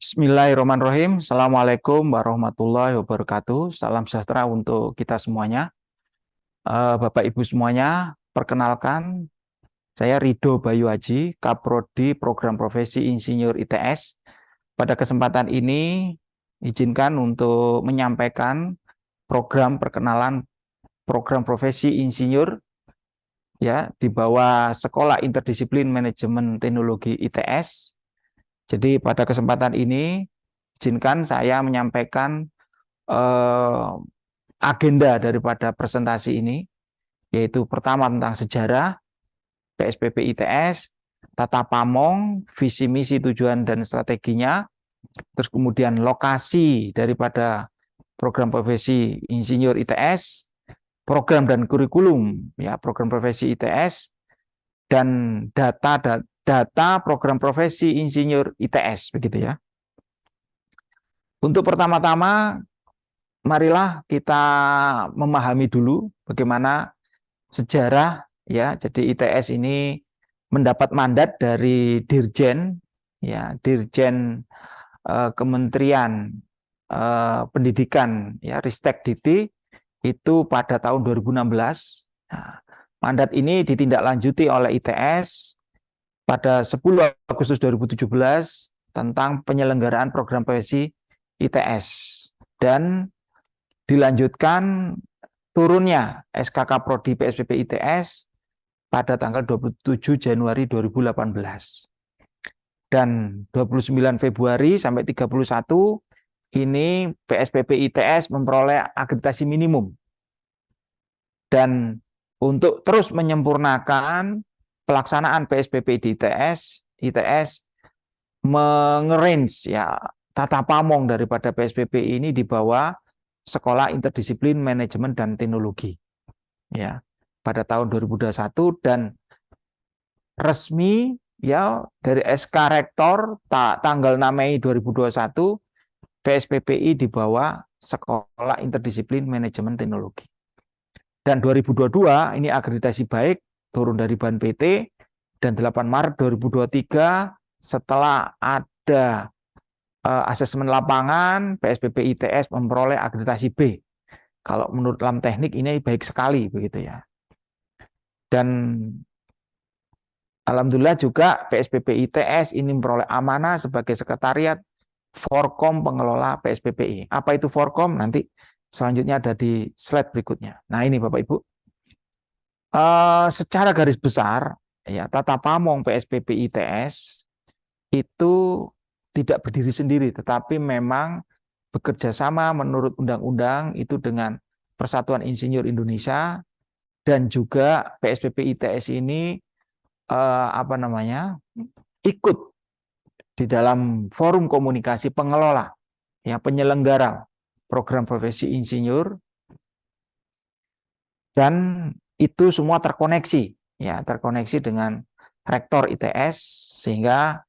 Bismillahirrahmanirrahim. Assalamualaikum warahmatullahi wabarakatuh. Salam sejahtera untuk kita semuanya. Bapak Ibu semuanya, perkenalkan saya Ridho Bayu Aji, Kaprodi Program Profesi Insinyur ITS. Pada kesempatan ini izinkan untuk menyampaikan program perkenalan program profesi insinyur ya di bawah Sekolah Interdisiplin Manajemen Teknologi ITS. Jadi pada kesempatan ini izinkan saya menyampaikan agenda daripada presentasi ini, yaitu pertama tentang sejarah PSPP ITS, tata pamong, visi misi tujuan dan strateginya, terus kemudian lokasi daripada program profesi insinyur ITS, program dan kurikulum ya program profesi ITS, dan data program profesi insinyur ITS begitu ya. Untuk pertama-tama marilah kita memahami dulu bagaimana sejarah ya. Jadi ITS ini mendapat mandat dari Dirjen ya, Dirjen Kementerian Pendidikan ya, Ristekdikti itu pada tahun 2016. Nah, mandat ini ditindaklanjuti oleh ITS pada 10 Agustus 2017 tentang penyelenggaraan program profesi ITS, dan dilanjutkan turunnya SKK Prodi PSPP ITS pada tanggal 27 Januari 2018. Dan 29 Februari sampai 31 ini PSPP ITS memperoleh akreditasi minimum. Dan untuk terus menyempurnakan pelaksanaan PSPP di ITS mengerange ya tata pamong daripada PSPP ini di bawah Sekolah Interdisiplin Manajemen dan Teknologi ya pada tahun 2021, dan resmi ya dari SK Rektor tanggal 6 Mei 2021 PSPPI di bawah Sekolah Interdisiplin Manajemen Teknologi. Dan 2022 ini akreditasi baik turun dari Ban PT, dan 8 Maret 2023 setelah ada asesmen lapangan PSPP ITS memperoleh akreditasi B. Kalau menurut dalam teknik ini baik sekali begitu ya. Dan alhamdulillah juga PSPP ITS ini memperoleh amanah sebagai sekretariat Forkom pengelola PSPPI. Apa itu Forkom? Nanti selanjutnya ada di slide berikutnya. Nah ini Bapak Ibu. Secara garis besar ya tata pamong PSPP ITS itu tidak berdiri sendiri, tetapi memang bekerja sama menurut undang-undang itu dengan Persatuan Insinyur Indonesia, dan juga PSPP ITS ini ikut di dalam forum komunikasi pengelola ya penyelenggara program profesi insinyur, dan itu semua terkoneksi dengan rektor ITS, sehingga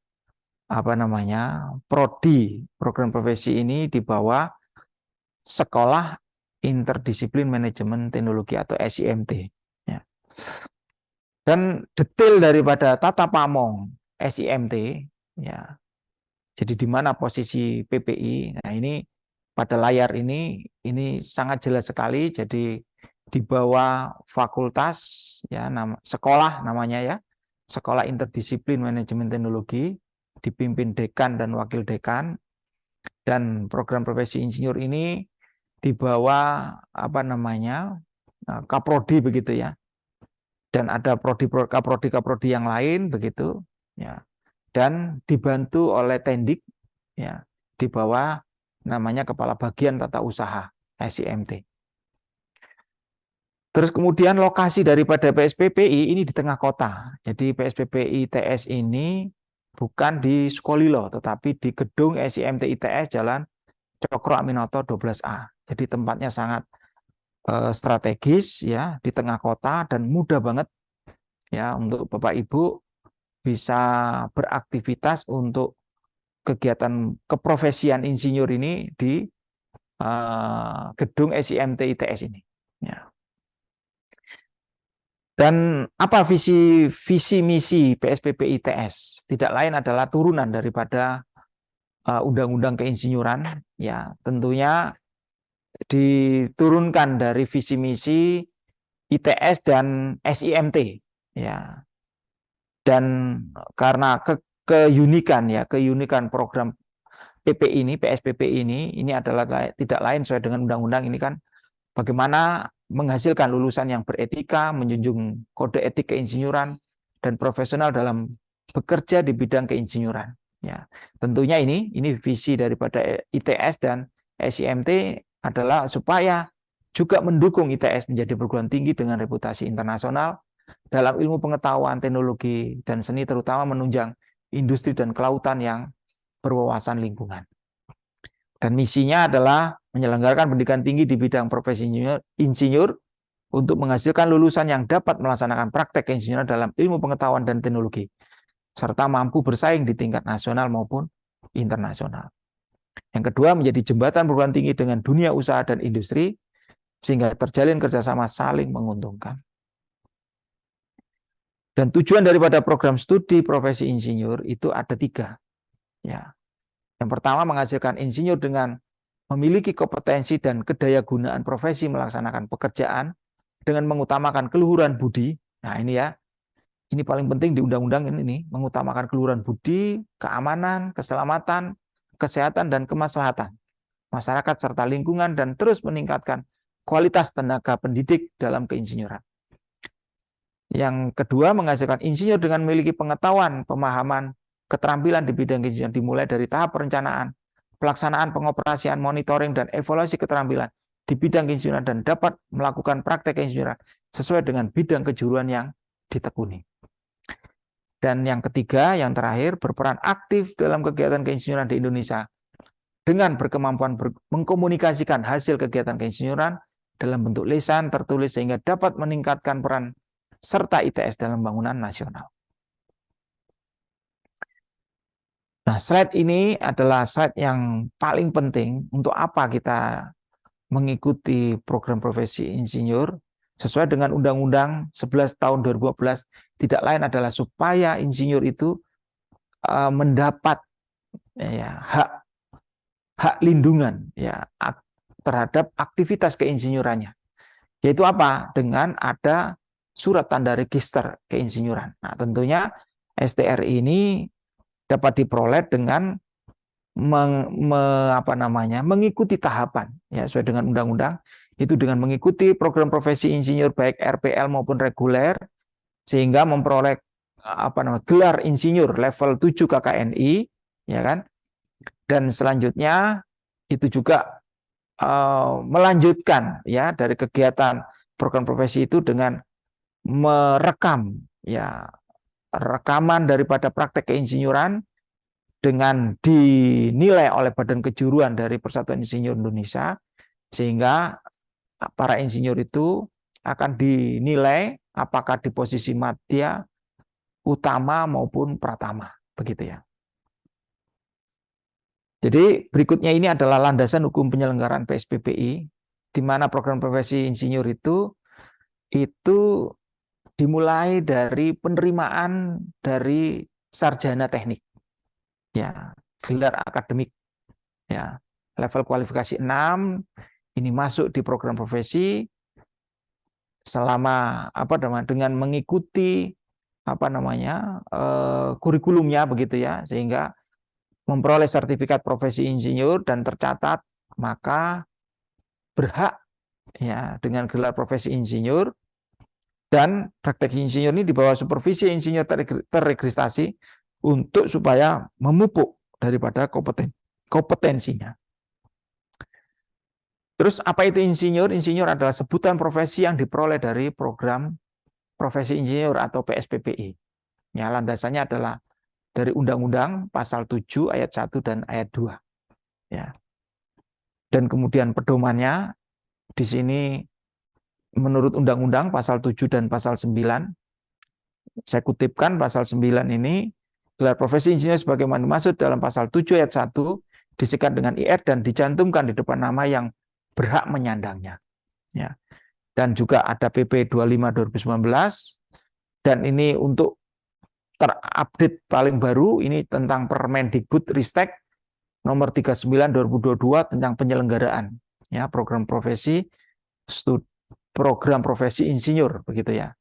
prodi program profesi ini di bawah Sekolah Interdisiplin Manajemen Teknologi atau SIMT ya. Dan detail daripada tata pamong SIMT ya, jadi di mana posisi PPI. Nah ini pada layar ini sangat jelas sekali. Jadi di bawah fakultas ya sekolah namanya ya, Sekolah Interdisiplin Manajemen Teknologi, dipimpin dekan dan wakil dekan, dan program profesi insinyur ini di bawah kaprodi begitu ya, dan ada kaprodi yang lain begitu ya, dan dibantu oleh Tendik ya di bawah namanya Kepala Bagian Tata Usaha SIMT. Terus kemudian lokasi daripada PSPPI ini di tengah kota. Jadi PSPPI ITS ini bukan di Sukolilo, tetapi di gedung SIMT ITS Jalan Cokro Aminoto 12A. Jadi tempatnya sangat strategis ya di tengah kota, dan mudah banget ya untuk Bapak Ibu bisa beraktivitas untuk kegiatan keprofesian insinyur ini di gedung SIMT ITS ini. Ya. Dan apa visi misi PSPP ITS? Tidak lain adalah turunan daripada undang-undang keinsinyuran, ya tentunya diturunkan dari visi misi ITS dan SIMT, ya. Dan karena keunikan program PP ini, PSPP ini adalah tidak lain sesuai dengan undang-undang ini kan bagaimana menghasilkan lulusan yang beretika, menjunjung kode etik keinsinyuran dan profesional dalam bekerja di bidang keinsinyuran. Ya, tentunya ini visi daripada ITS dan SIMT adalah supaya juga mendukung ITS menjadi perguruan tinggi dengan reputasi internasional dalam ilmu pengetahuan, teknologi, dan seni, terutama menunjang industri dan kelautan yang berwawasan lingkungan. Dan misinya adalah menyelenggarakan pendidikan tinggi di bidang profesi insinyur untuk menghasilkan lulusan yang dapat melaksanakan praktek keinsinyuran dalam ilmu pengetahuan dan teknologi, serta mampu bersaing di tingkat nasional maupun internasional. Yang kedua, menjadi jembatan perguruan tinggi dengan dunia usaha dan industri, sehingga terjalin kerjasama saling menguntungkan. Dan tujuan daripada program studi profesi insinyur itu ada 3. Ya. Yang pertama, menghasilkan insinyur dengan memiliki kompetensi dan kedayagunaan profesi melaksanakan pekerjaan dengan mengutamakan keluhuran budi. Nah ini ya, ini paling penting di undang-undang ini, mengutamakan keluhuran budi, keamanan, keselamatan, kesehatan, dan kemaslahatan masyarakat serta lingkungan, dan terus meningkatkan kualitas tenaga pendidik dalam keinsinyuran. Yang kedua, menghasilkan insinyur dengan memiliki pengetahuan, pemahaman, keterampilan di bidang keinsinyuran dimulai dari tahap perencanaan, pelaksanaan, pengoperasian, monitoring, dan evaluasi keterampilan di bidang keinsinyuran dan dapat melakukan praktek keinsinyuran sesuai dengan bidang kejuruan yang ditekuni. Dan yang ketiga, yang terakhir, berperan aktif dalam kegiatan keinsinyuran di Indonesia dengan berkemampuan mengkomunikasikan hasil kegiatan keinsinyuran dalam bentuk lisan, tertulis, sehingga dapat meningkatkan peran serta ITS dalam pembangunan nasional. Nah, slide ini adalah slide yang paling penting untuk apa kita mengikuti program profesi insinyur sesuai dengan Undang-Undang 11 tahun 2012, tidak lain adalah supaya insinyur itu mendapat ya, hak lindungan ya terhadap aktivitas keinsinyurannya. Yaitu apa? Dengan ada surat tanda register keinsinyuran. Nah, tentunya STR ini dapat diperoleh dengan mengikuti tahapan ya sesuai dengan undang-undang, itu dengan mengikuti program profesi insinyur baik RPL maupun reguler, sehingga memperoleh gelar insinyur level 7 KKNI, ya kan? Dan selanjutnya itu juga melanjutkan ya dari kegiatan program profesi itu dengan merekam ya rekaman daripada praktek keinsinyuran dengan dinilai oleh Badan Kejuruan dari Persatuan Insinyur Indonesia, sehingga para insinyur itu akan dinilai apakah di posisi madya, utama maupun pratama, begitu ya. Jadi berikutnya ini adalah landasan hukum penyelenggaraan PSPPI, di mana program profesi insinyur itu dimulai dari penerimaan dari sarjana teknik, ya gelar akademik, ya level kualifikasi 6 ini masuk di program profesi selama dengan mengikuti kurikulumnya begitu ya, sehingga memperoleh sertifikat profesi insinyur dan tercatat, maka berhak ya dengan gelar profesi insinyur. Dan praktek insinyur ini di bawah supervisi insinyur terregistrasi untuk supaya memupuk daripada kompetensinya. Terus apa itu insinyur? Insinyur adalah sebutan profesi yang diperoleh dari program profesi insinyur atau PSPPI. Ya, landasannya adalah dari Undang-Undang pasal 7 ayat 1 dan ayat 2. Ya. Dan kemudian pedomannya di sini menurut Undang-Undang pasal 7 dan pasal 9, saya kutipkan pasal 9 ini, gelar profesi insinyur sebagaimana dimaksud dalam pasal 7 ayat 1 disikat dengan IR dan dicantumkan di depan nama yang berhak menyandangnya. Ya. Dan juga ada PP 25 2019, dan ini untuk terupdate paling baru ini tentang Permendikbud Ristek nomor 39 2022 tentang penyelenggaraan ya program profesi insinyur begitu ya.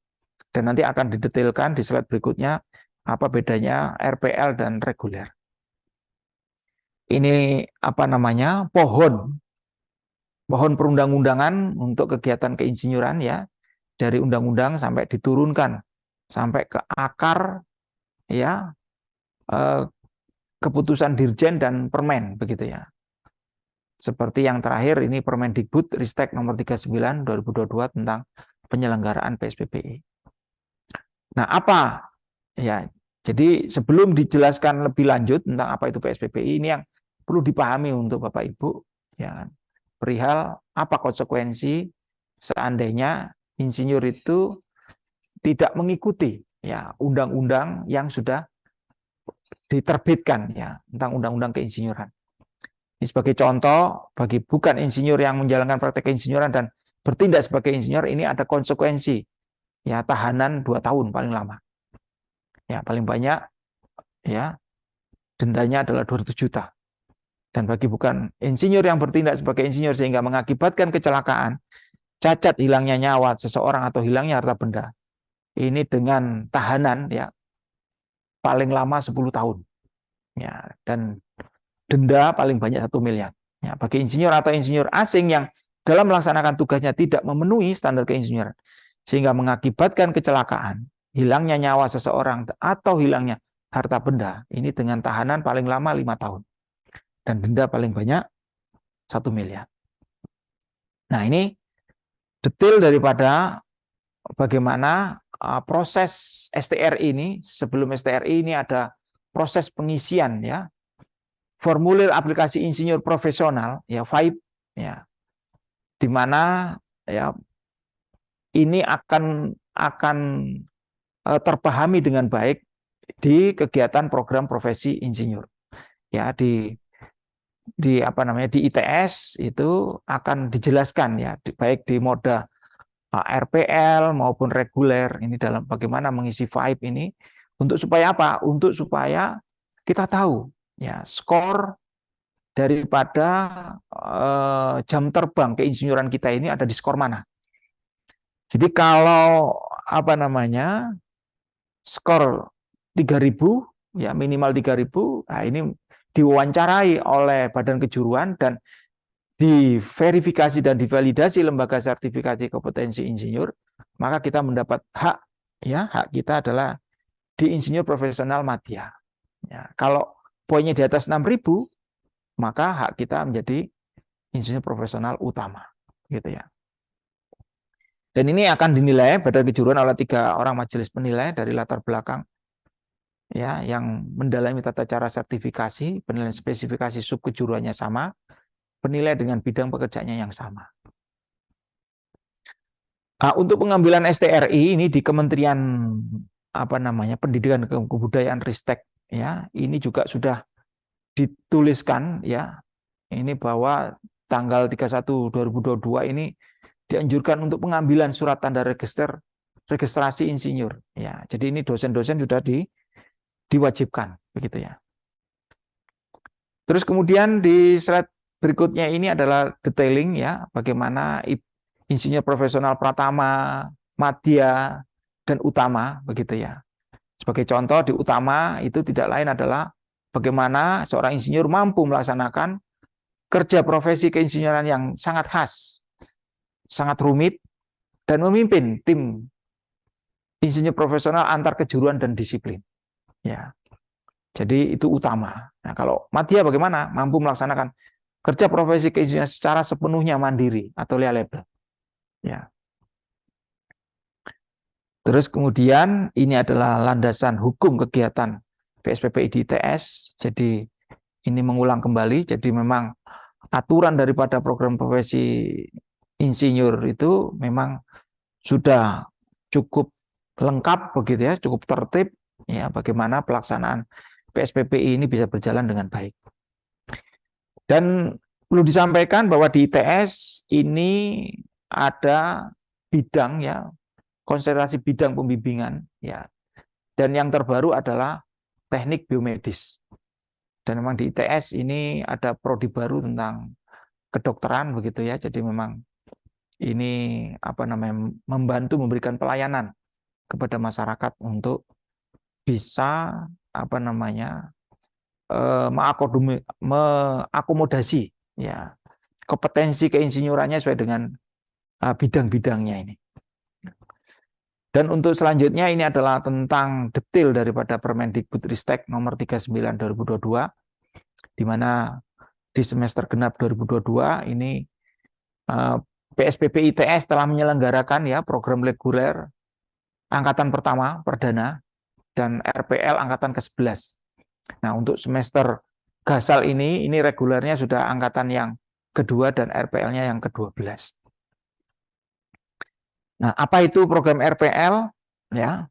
Dan nanti akan didetailkan di slide berikutnya apa bedanya RPL dan reguler. Ini apa namanya? pohon perundang-undangan untuk kegiatan keinsinyuran ya, dari undang-undang sampai diturunkan sampai ke akar ya, keputusan Dirjen dan Permen begitu ya. Seperti yang terakhir ini Permendikbud Ristek nomor 39 2022 tentang penyelenggaraan PSBBI. Nah, apa ya? Jadi sebelum dijelaskan lebih lanjut tentang apa itu PSBBI, ini yang perlu dipahami untuk Bapak Ibu ya kan. Perihal apa konsekuensi seandainya insinyur itu tidak mengikuti ya undang-undang yang sudah diterbitkan ya tentang undang-undang keinsinyuran. Ini sebagai contoh bagi bukan insinyur yang menjalankan praktek keinsinyuran dan bertindak sebagai insinyur, ini ada konsekuensi ya, tahanan 2 tahun paling lama. Ya, paling banyak ya dendanya adalah 200 juta. Dan bagi bukan insinyur yang bertindak sebagai insinyur sehingga mengakibatkan kecelakaan, cacat, hilangnya nyawa seseorang atau hilangnya harta benda, ini dengan tahanan ya paling lama 10 tahun. Ya, dan denda paling banyak 1 miliar. Ya, bagi insinyur atau insinyur asing yang dalam melaksanakan tugasnya tidak memenuhi standar keinsinyuran sehingga mengakibatkan kecelakaan, hilangnya nyawa seseorang atau hilangnya harta benda, ini dengan tahanan paling lama 5 tahun dan denda paling banyak 1 miliar. Nah, ini detail daripada bagaimana proses STR ini. Sebelum STR ini ada proses pengisian ya formulir aplikasi insinyur profesional ya FAIP ya, di mana ya ini akan terpahami dengan baik di kegiatan program profesi insinyur ya, di apa namanya di ITS itu akan dijelaskan ya baik di moda RPL maupun reguler ini dalam bagaimana mengisi FAIP ini, untuk supaya apa? Untuk supaya kita tahu ya skor daripada jam terbang keinsinyuran kita ini ada di skor mana. Jadi kalau apa namanya skor 3.000 ya minimal 3.000, nah ini diwawancarai oleh Badan Kejuruan dan diverifikasi dan divalidasi lembaga sertifikasi kompetensi insinyur, maka kita mendapat hak ya, hak kita adalah di insinyur profesional madya. Ya, kalau poinnya di atas 6.000, maka hak kita menjadi insinyur profesional utama, gitu ya. Dan ini akan dinilai Badan Kejuruan oleh 3 orang majelis penilai dari latar belakang ya yang mendalami tata cara sertifikasi, penilaian spesifikasi sub kejuruannya sama, penilai dengan bidang pekerjaannya yang sama. Nah, untuk pengambilan STRI ini di Kementerian apa namanya Pendidikan dan Kebudayaan Ristek ya, ini juga sudah dituliskan ya, ini bahwa tanggal 31 2022 ini dianjurkan untuk pengambilan surat tanda registrasi insinyur ya. Jadi ini dosen-dosen sudah diwajibkan begitu ya. Terus kemudian di slide berikutnya ini adalah detailing ya bagaimana insinyur profesional pratama, madya, dan utama begitu ya. Sebagai contoh di utama itu tidak lain adalah bagaimana seorang insinyur mampu melaksanakan kerja profesi keinsinyuran yang sangat khas, sangat rumit, dan memimpin tim insinyur profesional antar kejuruan dan disiplin. Ya, jadi itu utama. Nah, kalau madya bagaimana? Mampu melaksanakan kerja profesi keinsinyuran secara sepenuhnya mandiri atau liable. Ya. Terus kemudian ini adalah landasan hukum kegiatan PSBBI di ITS. Jadi ini mengulang kembali. Jadi memang aturan daripada program profesi insinyur itu memang sudah cukup lengkap begitu ya, cukup tertib ya bagaimana pelaksanaan PSBBI ini bisa berjalan dengan baik. Dan perlu disampaikan bahwa di ITS ini ada bidang ya, konsentrasi bidang pembimbingan ya. Dan yang terbaru adalah teknik biomedis. Dan memang di ITS ini ada prodi baru tentang kedokteran begitu ya. Jadi memang ini apa namanya membantu memberikan pelayanan kepada masyarakat untuk bisa apa namanya mengakomodasi ya kompetensi keinsinyurannya sesuai dengan bidang-bidangnya ini. Dan untuk selanjutnya ini adalah tentang detail daripada Permendikbudristek nomor 39 2022, di mana di semester genap 2022 ini PSBB ITS telah menyelenggarakan ya program reguler angkatan pertama perdana dan RPL angkatan ke-11. Nah, untuk semester gasal ini regulernya sudah angkatan yang kedua dan RPL-nya yang ke-12. Nah, apa itu program RPL? Ya,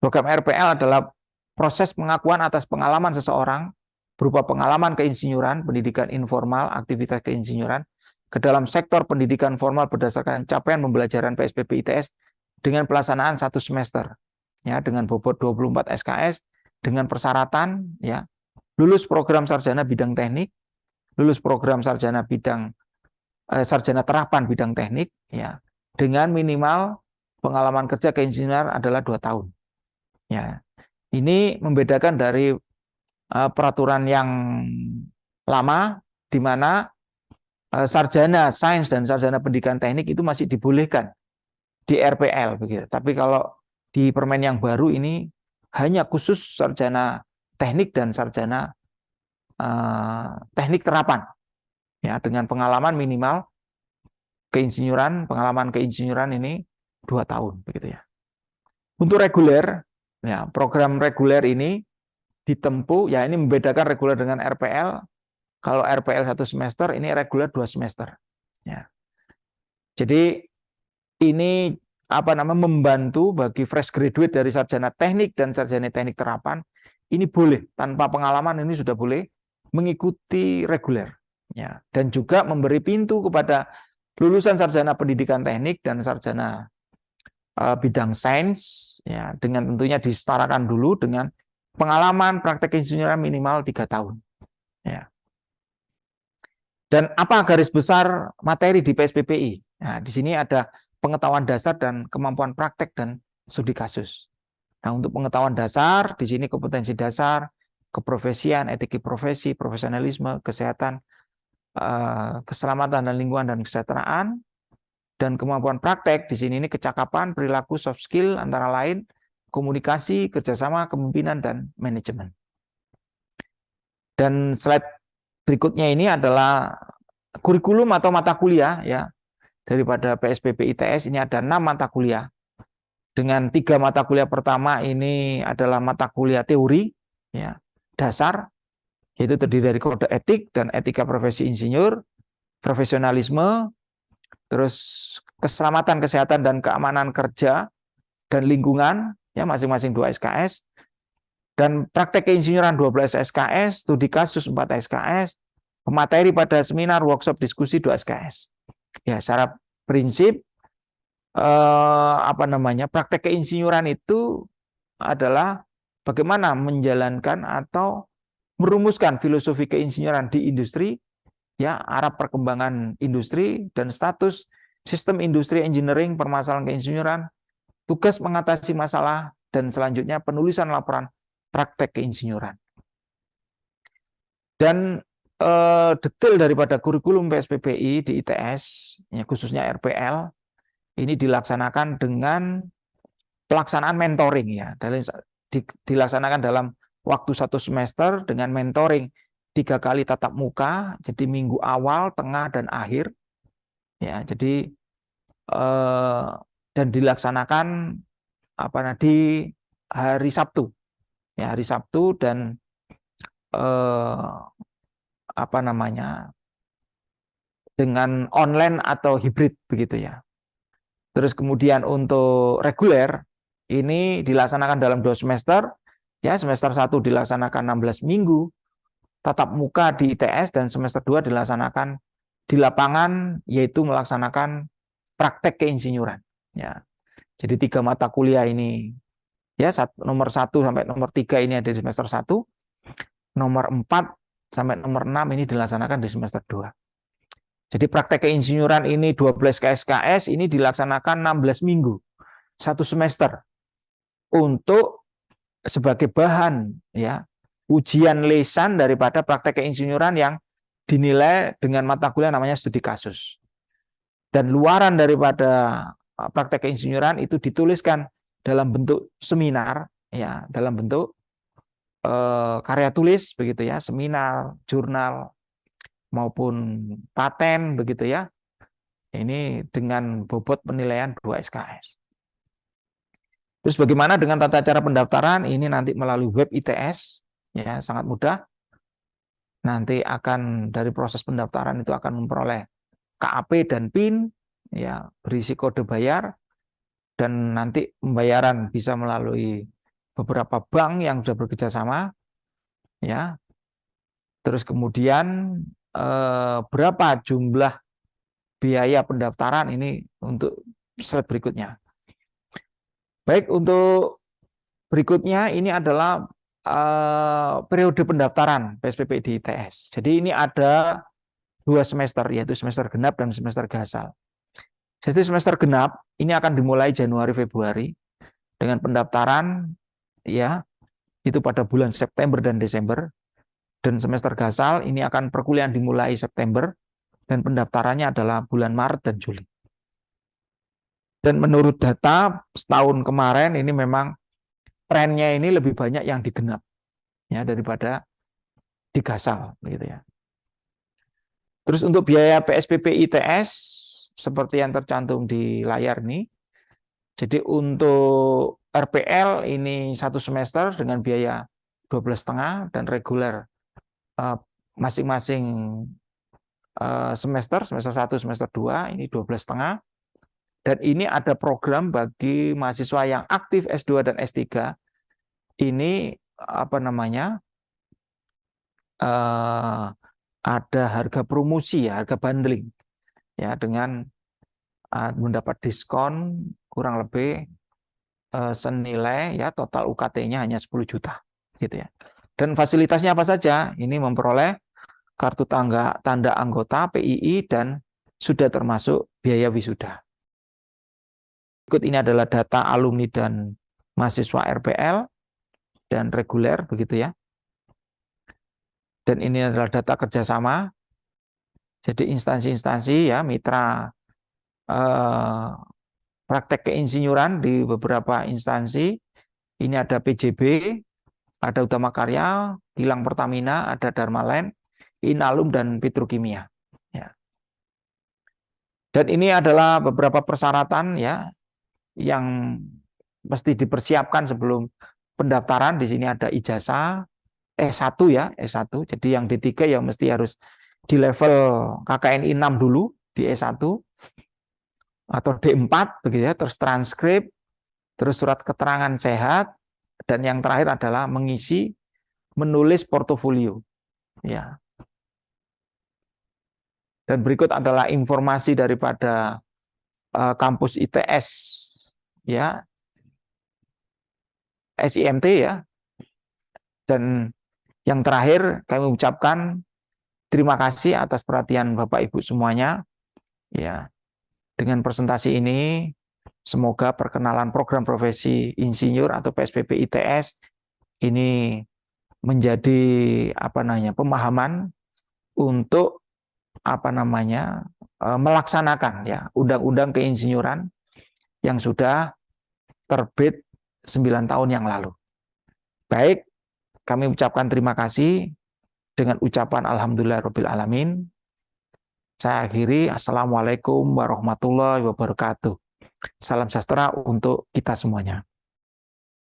program RPL adalah proses pengakuan atas pengalaman seseorang berupa pengalaman keinsinyuran, pendidikan informal, aktivitas keinsinyuran ke dalam sektor pendidikan formal berdasarkan capaian pembelajaran PSBB ITS dengan pelaksanaan 1 semester, ya, dengan bobot 24 SKS, dengan persyaratan, ya, lulus program sarjana bidang teknik, lulus program sarjana bidang sarjana terapan bidang teknik, ya, dengan minimal pengalaman kerja keinsinyuran adalah 2 tahun. Ya, ini membedakan dari peraturan yang lama, di mana sarjana sains dan sarjana pendidikan teknik itu masih dibolehkan di RPL begitu. Tapi kalau di permen yang baru ini hanya khusus sarjana teknik dan sarjana teknik terapan, ya, dengan pengalaman minimal pengalaman keinsinyuran ini 2 tahun begitu ya. Untuk reguler, ya, program reguler ini ditempuh, ya, ini membedakan reguler dengan RPL. Kalau RPL 1 semester, ini reguler 2 semester. Ya. Jadi ini apa namanya membantu bagi fresh graduate dari sarjana teknik dan sarjana teknik terapan ini boleh tanpa pengalaman ini sudah boleh mengikuti reguler, ya, dan juga memberi pintu kepada lulusan sarjana pendidikan teknik dan sarjana bidang sains, ya, dengan tentunya disetarakan dulu dengan pengalaman praktek keinsinyuran minimal 3 tahun. Ya. Dan apa garis besar materi di PSBBI? Nah, di sini ada pengetahuan dasar dan kemampuan praktek dan studi kasus. Nah, untuk pengetahuan dasar, di sini kompetensi dasar, keprofesian, etika profesi, profesionalisme, kesehatan, keselamatan dan lingkungan dan kesejahteraan, dan kemampuan praktek di sini ini kecakapan, perilaku, soft skill, antara lain komunikasi, kerjasama, kepemimpinan, dan manajemen. Dan slide berikutnya ini adalah kurikulum atau mata kuliah, ya, daripada PSBB ITS. Ini ada 6 mata kuliah. Dengan 3 mata kuliah pertama ini adalah mata kuliah teori, ya, dasar, yaitu terdiri dari kode etik dan etika profesi insinyur, profesionalisme, terus keselamatan, kesehatan, dan keamanan kerja dan lingkungan, ya, masing-masing 2 SKS, dan praktek keinsinyuran 12 SKS, studi kasus 4 SKS, pemateri pada seminar, workshop, diskusi 2 SKS. Ya, secara prinsip praktek keinsinyuran itu adalah bagaimana menjalankan atau merumuskan filosofi keinsinyuran di industri, ya, arah perkembangan industri dan status sistem industri engineering, permasalahan keinsinyuran, tugas mengatasi masalah, dan selanjutnya penulisan laporan praktek keinsinyuran. Dan detail daripada kurikulum PSBBI di ITS, ya, khususnya RPL, ini dilaksanakan dengan pelaksanaan mentoring, ya, dilaksanakan dalam waktu 1 semester dengan mentoring 3 kali tatap muka, jadi minggu awal, tengah, dan akhir, ya, jadi dan dilaksanakan di hari Sabtu, ya, hari Sabtu, dan dengan online atau hibrid begitu ya. Terus kemudian untuk reguler ini dilaksanakan dalam 2 semester, ya, semester 1 dilaksanakan 16 minggu tatap muka di ITS, dan semester 2 dilaksanakan di lapangan, yaitu melaksanakan praktek keinsinyuran, ya. Jadi 3 mata kuliah ini, ya, nomor 1 sampai nomor 3 ini ada di semester 1. nomor 4 sampai nomor 6 ini dilaksanakan di semester 2. Jadi praktek keinsinyuran ini 12 KSKS ini dilaksanakan 16 minggu, 1 semester, untuk sebagai bahan ya ujian lisan daripada praktek keinsinyuran yang dinilai dengan mata kuliah namanya studi kasus. Dan luaran daripada praktek keinsinyuran itu dituliskan dalam bentuk seminar, ya, dalam bentuk karya tulis begitu ya, seminar, jurnal maupun paten begitu ya. Ini dengan bobot penilaian 2 SKS. Terus bagaimana dengan tata cara pendaftaran? Ini nanti melalui web ITS, ya, sangat mudah. Nanti akan dari proses pendaftaran itu akan memperoleh KAP dan PIN, ya, berisi kode bayar, dan nanti pembayaran bisa melalui beberapa bank yang sudah bekerja sama, ya. Terus kemudian berapa jumlah biaya pendaftaran ini untuk slide berikutnya. Baik, untuk berikutnya ini adalah periode pendaftaran PSPP di ITS. Jadi ini ada 2 semester, yaitu semester genap dan semester gasal. Jadi semester genap ini akan dimulai Januari-Februari dengan pendaftaran ya itu pada bulan September dan Desember, dan semester gasal ini akan perkuliahan dimulai September dan pendaftarannya adalah bulan Maret dan Juli. Dan menurut data setahun kemarin ini memang trennya ini lebih banyak yang digenap ya daripada digasal gitu ya. Terus untuk biaya PSPP ITS seperti yang tercantum di layar ini. Jadi untuk RPL ini 1 semester dengan biaya 12,5 dan reguler masing-masing semester 1, semester 2 ini 12,5. Dan ini ada program bagi mahasiswa yang aktif S2 dan S3. Ini apa namanya? Ada harga promosi ya, harga bundling ya, dengan mendapat diskon kurang lebih senilai ya total UKT-nya hanya 10 juta gitu ya. Dan fasilitasnya apa saja? Ini memperoleh kartu tanda anggota PII dan sudah termasuk biaya wisuda. Berikut ini adalah data alumni dan mahasiswa RPL dan reguler begitu ya. Dan ini adalah data kerjasama. Jadi instansi-instansi ya mitra praktek keinsinyuran di beberapa instansi. Ini ada PJB, ada Utama Karya, Kilang Pertamina, ada Dharma-Land, Inalum dan Petrokimia. Ya. Dan ini adalah beberapa persyaratan ya yang mesti dipersiapkan sebelum pendaftaran. Di sini ada ijazah S1 ya, S1. Jadi yang D3 ya mesti harus di level KKNI 6 dulu di S1 atau D4 begitu ya, terus transkrip, terus surat keterangan sehat, dan yang terakhir adalah menulis portofolio ya. Dan berikut adalah informasi daripada kampus ITS ya, SIMT ya. Dan yang terakhir kami ucapkan terima kasih atas perhatian Bapak Ibu semuanya ya. Dengan presentasi ini semoga perkenalan program profesi insinyur atau PSPP ITS ini menjadi pemahaman untuk melaksanakan ya undang-undang keinsinyuran yang sudah terbit 9 tahun yang lalu. Baik, kami ucapkan terima kasih dengan ucapan alhamdulillahirabbil alamin. Saya akhiri, assalamualaikum warahmatullahi wabarakatuh. Salam sejahtera untuk kita semuanya.